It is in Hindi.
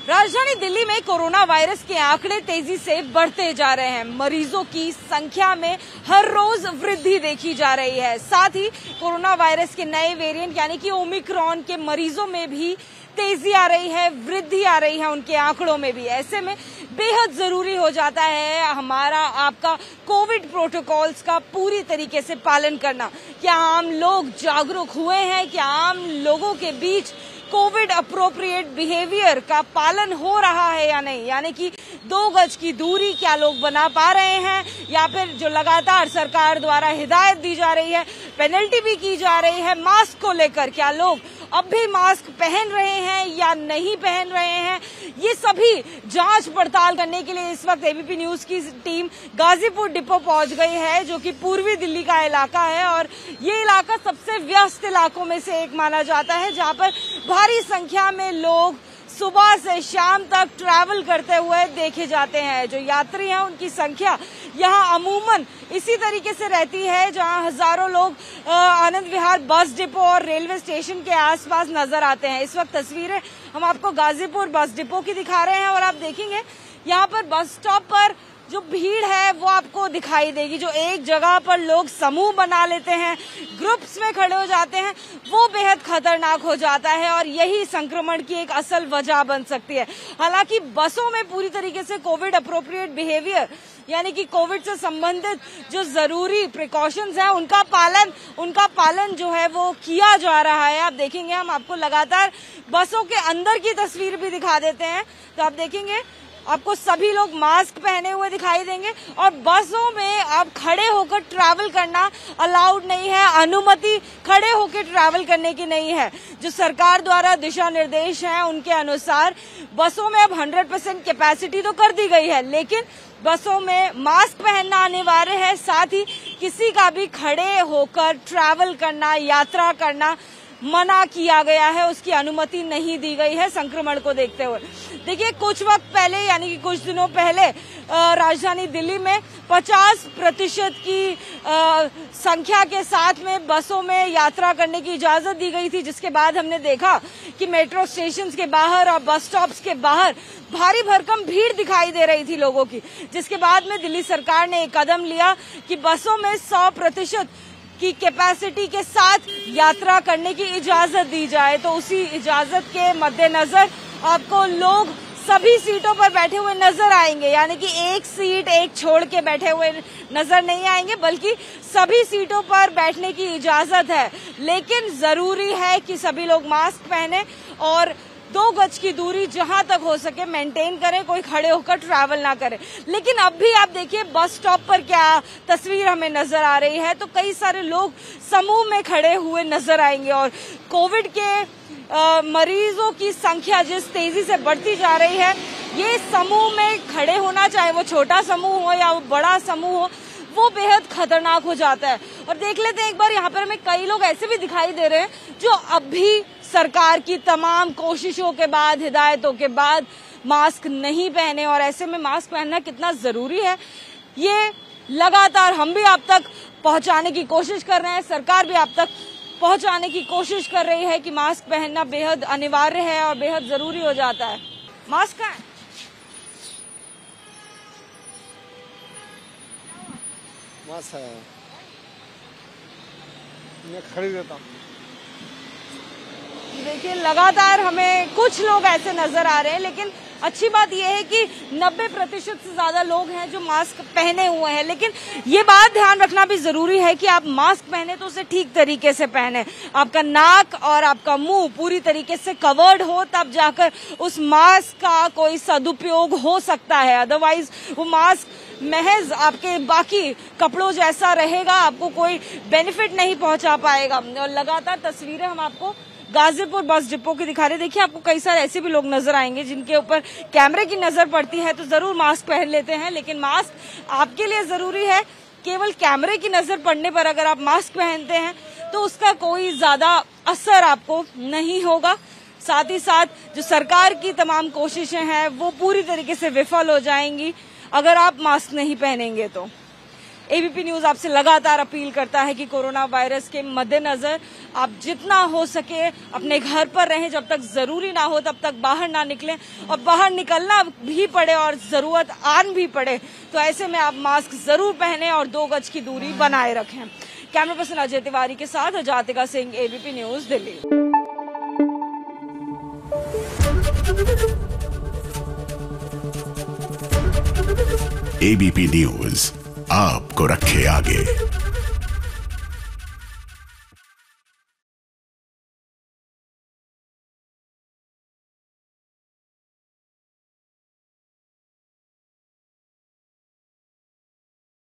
राजधानी दिल्ली में कोरोना वायरस के आंकड़े तेजी से बढ़ते जा रहे हैं। मरीजों की संख्या में हर रोज वृद्धि देखी जा रही है। साथ ही कोरोना वायरस के नए वेरिएंट यानी कि ओमिक्रॉन के मरीजों में भी तेजी आ रही है, वृद्धि आ रही है उनके आंकड़ों में भी। ऐसे में बेहद जरूरी हो जाता है हमारा आपका कोविड प्रोटोकॉल्स का पूरी तरीके से पालन करना। क्या आम लोग जागरूक हुए हैं? क्या आम लोगों के बीच कोविड अप्रोप्रिएट बिहेवियर का पालन हो रहा है या नहीं? यानी कि 2 गज की दूरी क्या लोग बना पा रहे हैं, या फिर जो लगातार सरकार द्वारा हिदायत दी जा रही है, पेनल्टी भी की जा रही है मास्क को लेकर, क्या लोग अब भी मास्क पहन रहे हैं या नहीं पहन रहे हैं? ये सभी जांच पड़ताल करने के लिए इस वक्त एबीपी न्यूज की टीम गाजीपुर डिपो पहुंच गई है, जो कि पूर्वी दिल्ली का इलाका है। और ये इलाका सबसे व्यस्त इलाकों में से एक माना जाता है, जहां पर भारी संख्या में लोग सुबह से शाम तक ट्रैवल करते हुए देखे जाते हैं। जो यात्री हैं उनकी संख्या यहाँ अमूमन इसी तरीके से रहती है, जहाँ हजारों लोग आनंद विहार बस डिपो और रेलवे स्टेशन के आसपास नजर आते हैं। इस वक्त तस्वीरें हम आपको गाजीपुर बस डिपो की दिखा रहे हैं और आप देखेंगे यहाँ पर बस स्टॉप पर जो भीड़ है वो आपको दिखाई देगी। जो एक जगह पर लोग समूह बना लेते हैं, ग्रुप्स में खड़े हो जाते हैं, वो बेहद खतरनाक हो जाता है और यही संक्रमण की एक असल वजह बन सकती है। हालांकि बसों में पूरी तरीके से कोविड अप्रोप्रिएट बिहेवियर यानी कि कोविड से संबंधित जो जरूरी प्रिकॉशंस हैं उनका पालन जो है वो किया जा रहा है। आप देखेंगे, हम आपको लगातार बसों के अंदर की तस्वीर भी दिखा देते हैं, तो आप देखेंगे आपको सभी लोग मास्क पहने हुए दिखाई देंगे। और बसों में अब खड़े होकर ट्रैवल करना अलाउड नहीं है, अनुमति खड़े होकर ट्रैवल करने की नहीं है। जो सरकार द्वारा दिशा निर्देश हैं उनके अनुसार बसों में अब 100% कैपेसिटी तो कर दी गई है, लेकिन बसों में मास्क पहनना अनिवार्य है। साथ ही किसी का भी खड़े होकर ट्रैवल करना, यात्रा करना मना किया गया है, उसकी अनुमति नहीं दी गई है संक्रमण को देखते हुए। देखिए, कुछ वक्त पहले यानी कि कुछ दिनों पहले राजधानी दिल्ली में 50% की संख्या के साथ में बसों में यात्रा करने की इजाजत दी गई थी, जिसके बाद हमने देखा कि मेट्रो स्टेशन के बाहर और बस स्टॉप्स के बाहर भारी भरकम भीड़ दिखाई दे रही थी लोगों की। जिसके बाद में दिल्ली सरकार ने एक कदम लिया कि बसों में 100% की कैपेसिटी के साथ यात्रा करने की इजाजत दी जाए। तो उसी इजाजत के मद्देनजर आपको लोग सभी सीटों पर बैठे हुए नजर आएंगे, यानी कि एक सीट एक छोड़ के बैठे हुए नजर नहीं आएंगे, बल्कि सभी सीटों पर बैठने की इजाजत है। लेकिन जरूरी है कि सभी लोग मास्क पहने और 2 गज की दूरी जहां तक हो सके मेंटेन करें, कोई खड़े होकर ट्रैवल ना करे। लेकिन अब भी आप देखिए बस स्टॉप पर क्या तस्वीर हमें नजर आ रही है, तो कई सारे लोग समूह में खड़े हुए नजर आएंगे। और कोविड के मरीजों की संख्या जिस तेजी से बढ़ती जा रही है, ये समूह में खड़े होना, चाहे वो छोटा समूह हो या वो बड़ा समूह हो, वो बेहद खतरनाक हो जाता है। और देख लेते हैं एक बार, यहाँ पर हमें कई लोग ऐसे भी दिखाई दे रहे हैं जो अब भी सरकार की तमाम कोशिशों के बाद, हिदायतों के बाद मास्क नहीं पहने। और ऐसे में मास्क पहनना कितना जरूरी है, ये लगातार हम भी आप तक पहुंचाने की कोशिश कर रहे हैं, सरकार भी आप तक पहुंचाने की कोशिश कर रही है कि मास्क पहनना बेहद अनिवार्य है और बेहद जरूरी हो जाता है। मास्क कहाँ है? मास्क है, मैं खरीद देता हूँ। देखिए, लगातार हमें कुछ लोग ऐसे नजर आ रहे हैं, लेकिन अच्छी बात यह है कि 90% से ज्यादा लोग हैं जो मास्क पहने हुए हैं। लेकिन ये बात ध्यान रखना भी जरूरी है कि आप मास्क पहने तो उसे ठीक तरीके से पहने, आपका नाक और आपका मुंह पूरी तरीके से कवर्ड हो, तब जाकर उस मास्क का कोई सदुपयोग हो सकता है। अदरवाइज वो मास्क महज आपके बाकी कपड़ों जैसा रहेगा, आपको कोई बेनिफिट नहीं पहुंचा पाएगा। और लगातार तस्वीरें हम आपको गाजीपुर बस डिपो की दिखा रहे। देखिए, आपको कई सारे ऐसे भी लोग नजर आएंगे जिनके ऊपर कैमरे की नजर पड़ती है तो जरूर मास्क पहन लेते हैं, लेकिन मास्क आपके लिए जरूरी है। केवल कैमरे की नजर पड़ने पर अगर आप मास्क पहनते हैं तो उसका कोई ज्यादा असर आपको नहीं होगा। साथ ही साथ जो सरकार की तमाम कोशिशें हैं वो पूरी तरीके से विफल हो जाएंगी अगर आप मास्क नहीं पहनेंगे तो। एबीपी न्यूज आपसे लगातार अपील करता है कि कोरोना वायरस के मद्देनजर आप जितना हो सके अपने घर पर रहें, जब तक जरूरी ना हो तब तक बाहर ना निकलें, और बाहर निकलना भी पड़े और जरूरत आन भी पड़े तो ऐसे में आप मास्क जरूर पहनें और 2 गज की दूरी बनाए रखें। कैमरा पर्सन अजय तिवारी के साथ Jatika Singh, ABP news, Delhi. ABP news आपको रखे आगे।